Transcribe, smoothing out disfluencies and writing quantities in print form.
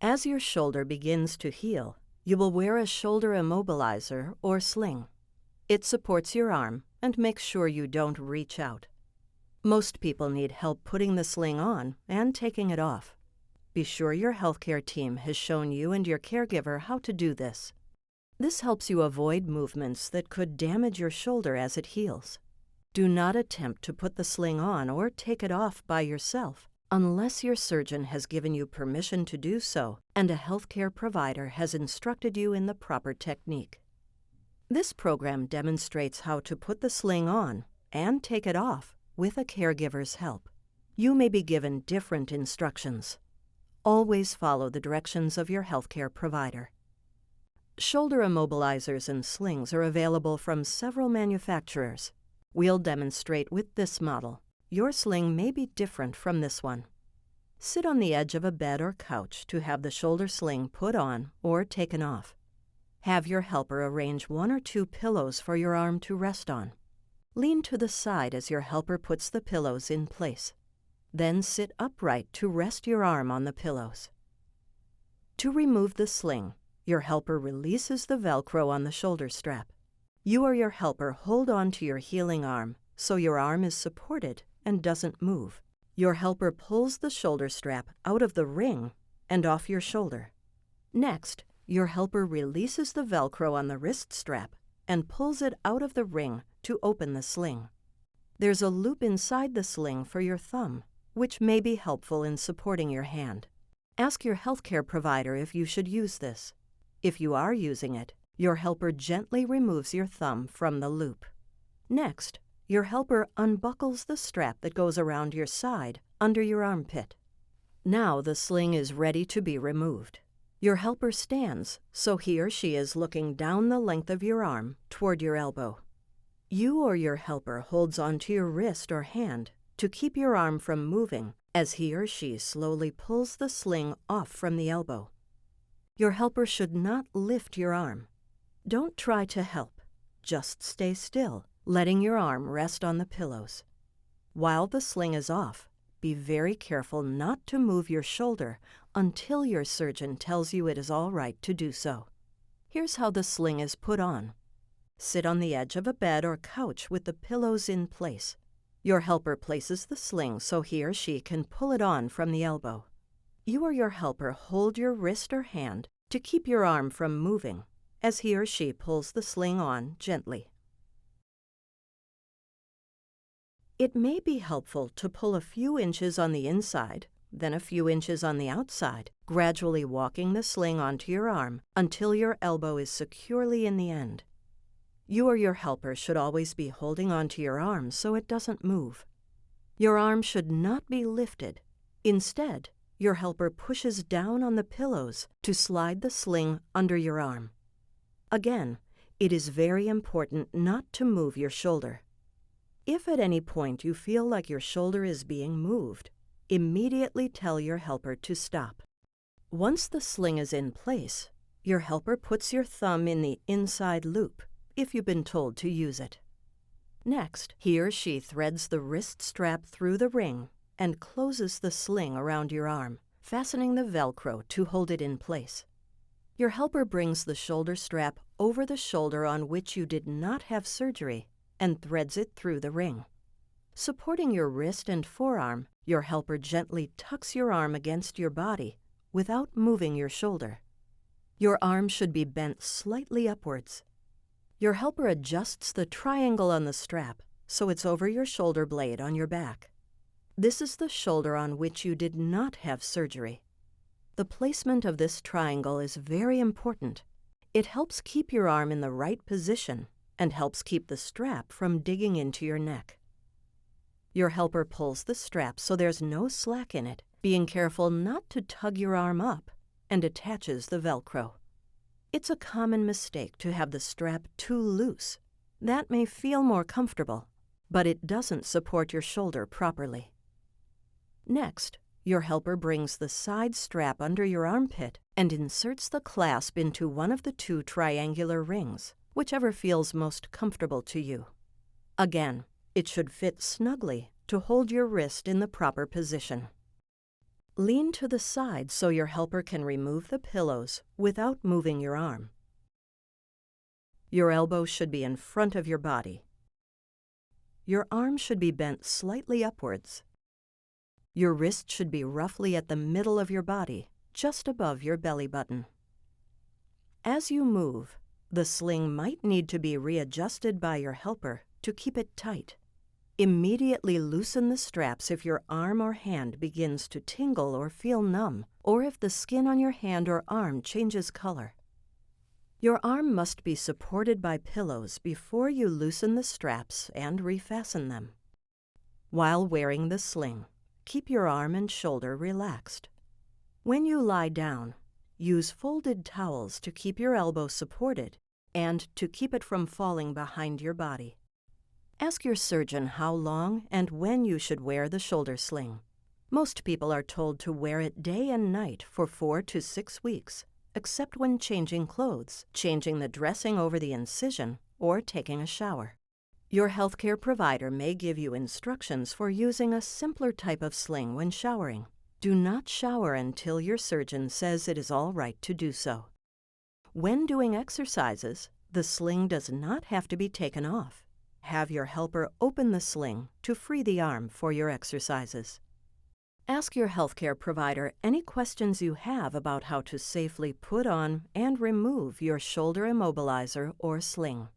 As your shoulder begins to heal, you will wear a shoulder immobilizer or sling. It supports your arm and makes sure you don't reach out. Most people need help putting the sling on and taking it off. Be sure your healthcare team has shown you and your caregiver how to do this. This helps you avoid movements that could damage your shoulder as it heals. Do not attempt to put the sling on or take it off by yourself unless your surgeon has given you permission to do so and a healthcare provider has instructed you in the proper technique. This program demonstrates how to put the sling on and take it off with a caregiver's help. You may be given different instructions. Always follow the directions of your healthcare provider. Shoulder immobilizers and slings are available from several manufacturers. We'll demonstrate with this model. Your sling may be different from this one. Sit on the edge of a bed or couch to have the shoulder sling put on or taken off. Have your helper arrange 1 or 2 pillows for your arm to rest on. Lean to the side as your helper puts the pillows in place. Then sit upright to rest your arm on the pillows. To remove the sling, your helper releases the Velcro on the shoulder strap. You or your helper hold on to your healing arm so your arm is supported and doesn't move. Your helper pulls the shoulder strap out of the ring and off your shoulder. Next, your helper releases the Velcro on the wrist strap and pulls it out of the ring to open the sling. There's a loop inside the sling for your thumb, which may be helpful in supporting your hand. Ask your healthcare provider if you should use this. If you are using it, your helper gently removes your thumb from the loop. Next, your helper unbuckles the strap that goes around your side under your armpit. Now the sling is ready to be removed. Your helper stands, so he or she is looking down the length of your arm toward your elbow. You or your helper holds onto your wrist or hand to keep your arm from moving as he or she slowly pulls the sling off from the elbow. Your helper should not lift your arm. Don't try to help. Just stay still, letting your arm rest on the pillows. While the sling is off, be very careful not to move your shoulder until your surgeon tells you it is all right to do so. Here's how the sling is put on. Sit on the edge of a bed or couch with the pillows in place. Your helper places the sling so he or she can pull it on from the elbow. You or your helper hold your wrist or hand to keep your arm from moving as he or she pulls the sling on gently. It may be helpful to pull a few inches on the inside, then a few inches on the outside, gradually walking the sling onto your arm until your elbow is securely in the end. You or your helper should always be holding onto your arm so it doesn't move. Your arm should not be lifted. Instead, your helper pushes down on the pillows to slide the sling under your arm. Again, it is very important not to move your shoulder. If at any point you feel like your shoulder is being moved, immediately tell your helper to stop. Once the sling is in place, your helper puts your thumb in the inside loop, if you've been told to use it. Next, he or she threads the wrist strap through the ring and closes the sling around your arm, fastening the Velcro to hold it in place. Your helper brings the shoulder strap over the shoulder on which you did not have surgery and threads it through the ring. Supporting your wrist and forearm, your helper gently tucks your arm against your body without moving your shoulder. Your arm should be bent slightly upwards. Your helper adjusts the triangle on the strap so it's over your shoulder blade on your back. This is the shoulder on which you did not have surgery. The placement of this triangle is very important. It helps keep your arm in the right position and helps keep the strap from digging into your neck. Your helper pulls the strap so there's no slack in it, being careful not to tug your arm up, and attaches the Velcro. It's a common mistake to have the strap too loose. That may feel more comfortable, but it doesn't support your shoulder properly. Next, your helper brings the side strap under your armpit and inserts the clasp into one of the 2 triangular rings, whichever feels most comfortable to you. Again, it should fit snugly to hold your wrist in the proper position. Lean to the side so your helper can remove the pillows without moving your arm. Your elbow should be in front of your body. Your arm should be bent slightly upwards. Your wrist should be roughly at the middle of your body, just above your belly button. As you move, the sling might need to be readjusted by your helper to keep it tight. Immediately loosen the straps if your arm or hand begins to tingle or feel numb, or if the skin on your hand or arm changes color. Your arm must be supported by pillows before you loosen the straps and refasten them. While wearing the sling, keep your arm and shoulder relaxed. When you lie down, use folded towels to keep your elbow supported and to keep it from falling behind your body. Ask your surgeon how long and when you should wear the shoulder sling. Most people are told to wear it day and night for 4 to 6 weeks, except when changing clothes, changing the dressing over the incision, or taking a shower. Your healthcare provider may give you instructions for using a simpler type of sling when showering. Do not shower until your surgeon says it is all right to do so. When doing exercises, the sling does not have to be taken off. Have your helper open the sling to free the arm for your exercises. Ask your healthcare provider any questions you have about how to safely put on and remove your shoulder immobilizer or sling.